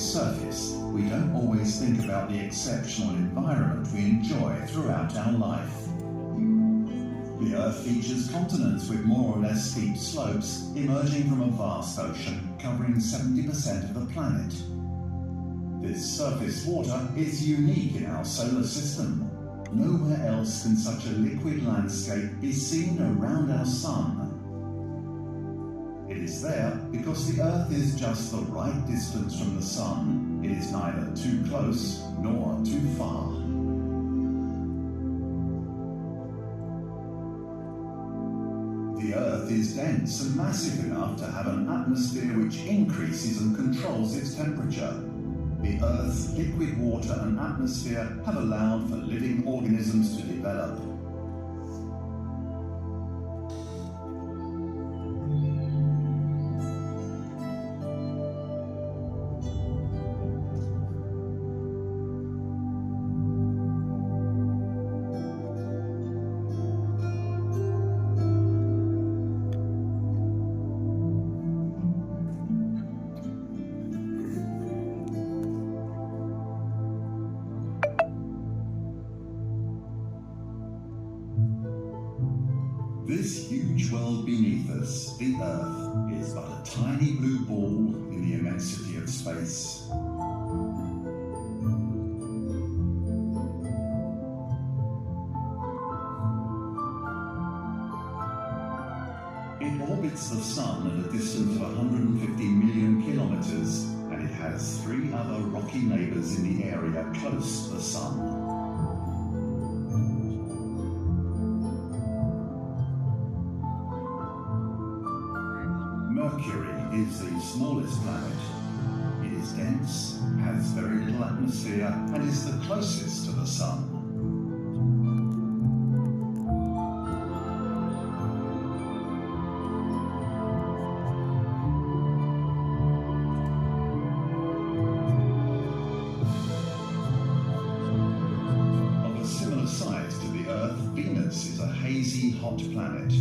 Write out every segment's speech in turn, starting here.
its surface, we don't always think about the exceptional environment we enjoy throughout our life. The Earth features continents with more or less steep slopes emerging from a vast ocean covering 70% of the planet. This surface water is unique in our solar system. Nowhere else can such a liquid landscape be seen around our Sun. It is there because the Earth is just the right distance from the Sun. It is neither too close nor too far. The Earth is dense and massive enough to have an atmosphere which increases and controls its temperature. The Earth's liquid water and atmosphere have allowed for living organisms to develop. This huge world beneath us, the Earth, is but a tiny blue ball in the immensity of space. It orbits the Sun at a distance of 150 million kilometers, and it has 3 other rocky neighbors in the area close to the Sun. Mercury is the smallest planet. It is dense, has very little atmosphere, and is the closest to the Sun. Of a similar size to the Earth, Venus is a hazy, hot planet.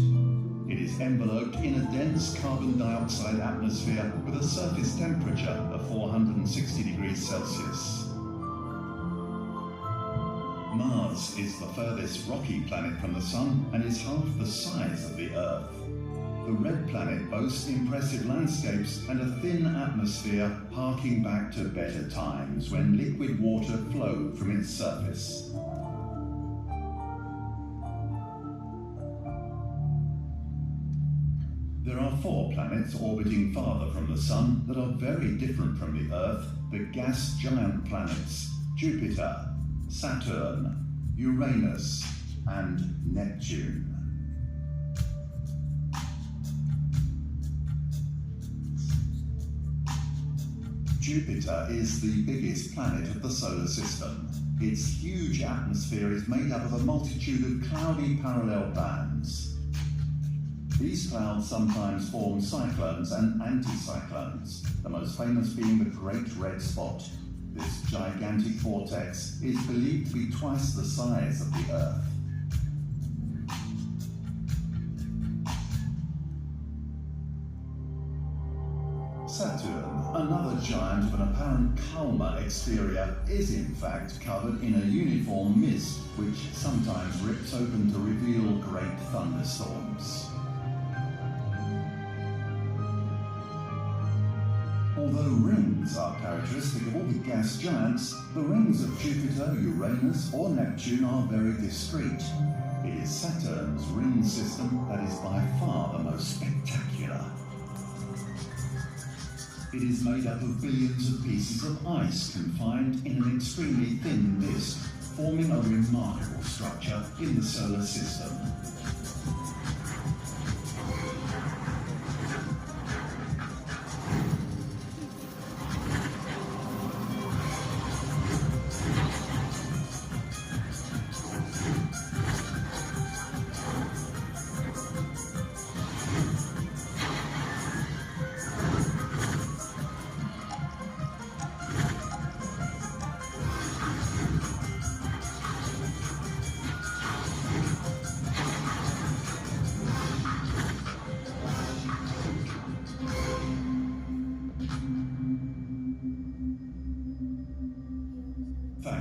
It is enveloped in a dense carbon dioxide atmosphere with a surface temperature of 460 degrees Celsius. Mars is the furthest rocky planet from the Sun and is half the size of the Earth. The red planet boasts impressive landscapes and a thin atmosphere harking back to better times when liquid water flowed from its surface. There are 4 planets orbiting farther from the Sun that are very different from the Earth, the gas giant planets Jupiter, Saturn, Uranus, and Neptune. Jupiter is the biggest planet of the solar system. Its huge atmosphere is made up of a multitude of cloudy parallel bands. These clouds sometimes form cyclones and anticyclones, the most famous being the Great Red Spot. This gigantic vortex is believed to be twice the size of the Earth. Saturn, another giant of an apparent calmer exterior, is in fact covered in a uniform mist which sometimes rips open to reveal great thunderstorms. Although rings are characteristic of all the gas giants, the rings of Jupiter, Uranus, or Neptune are very discreet. It is Saturn's ring system that is by far the most spectacular. It is made up of billions of pieces of ice confined in an extremely thin mist, forming a remarkable structure in the solar system.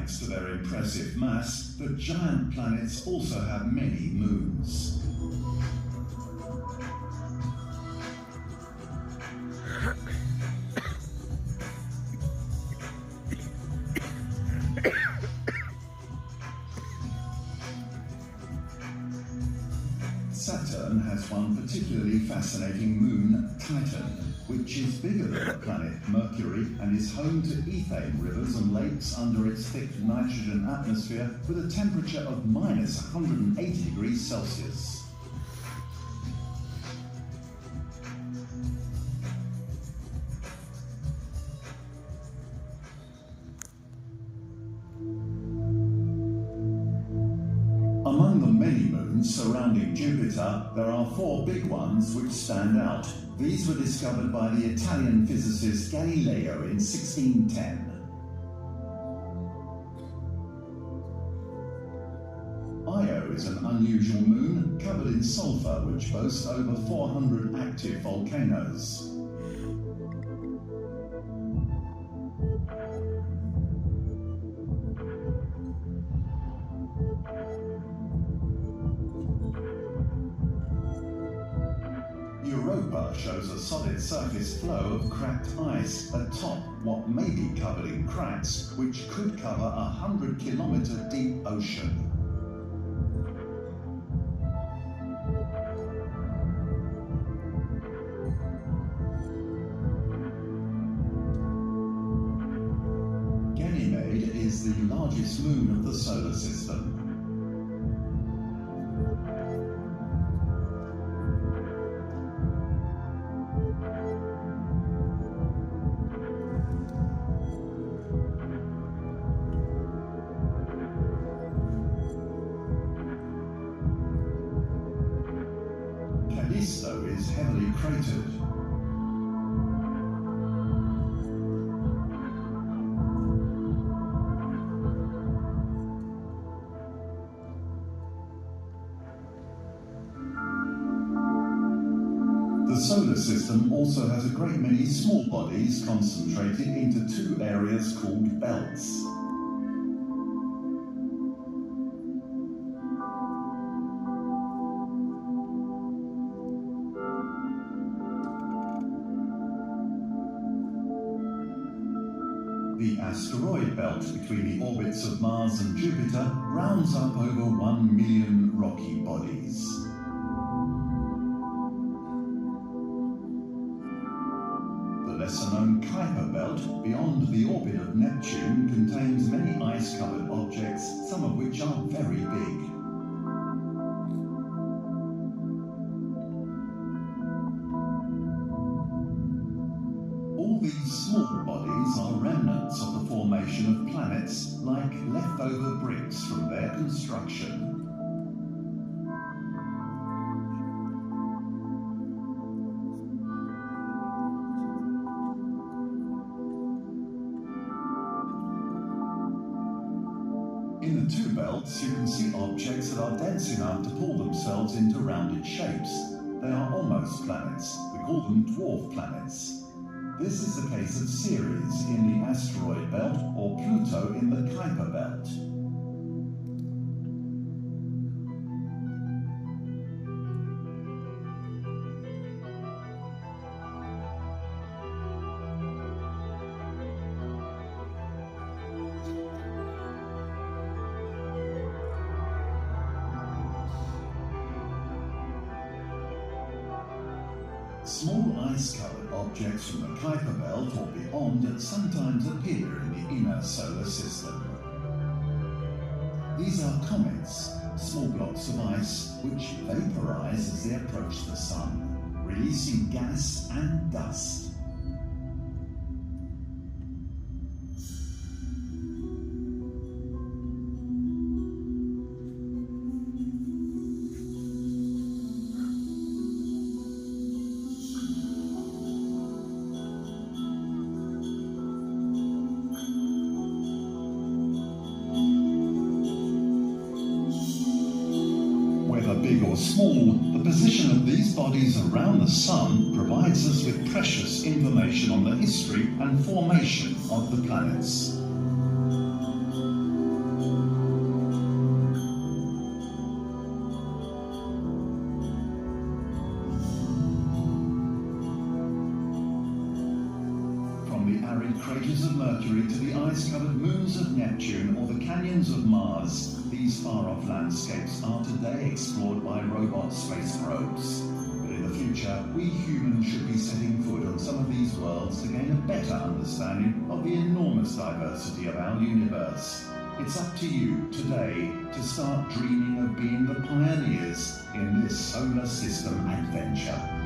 Thanks to their impressive mass, the giant planets also have many moons. Saturn has one particularly fascinating moon, Titan, which is bigger than the planet Mercury and is home to ethane rivers and lakes under its thick nitrogen atmosphere with a temperature of minus 180 degrees Celsius. Among the many moons surrounding Jupiter, there are 4 big ones which stand out. These were discovered by the Italian physicist Galileo in 1610. Io is an unusual moon covered in sulfur which boasts over 400 active volcanoes. Europa shows a solid surface flow of cracked ice atop what may be covered in cracks, which could cover a 100-kilometre deep ocean. Ganymede is the largest moon of the solar system. Callisto is heavily cratered. The solar system also has a great many small bodies concentrated into 2 areas called belts. The asteroid belt between the orbits of Mars and Jupiter rounds up over 1 million rocky bodies. The lesser-known Kuiper belt beyond the orbit of Neptune contains many ice-covered objects, some of which are very big. All these small bodies are remnants of the formation of planets, like leftover bricks from their construction. In the 2 belts, you can see objects that are dense enough to pull themselves into rounded shapes. They are almost planets. We call them dwarf planets. This is the case of Ceres in the asteroid belt or Pluto in the Kuiper belt. Small ice-covered objects from the Kuiper belt or beyond sometimes appear in the inner solar system. These are comets, small blocks of ice which vaporize as they approach the sun, releasing gas and dust. Big or small, the position of these bodies around the Sun provides us with precious information on the history and formation of the planets. craters of Mercury to the ice-covered moons of Neptune or the canyons of Mars, these far-off landscapes are today explored by robot space probes. But in the future, we humans should be setting foot on some of these worlds to gain a better understanding of the enormous diversity of our universe. It's up to you today to start dreaming of being the pioneers in this solar system adventure.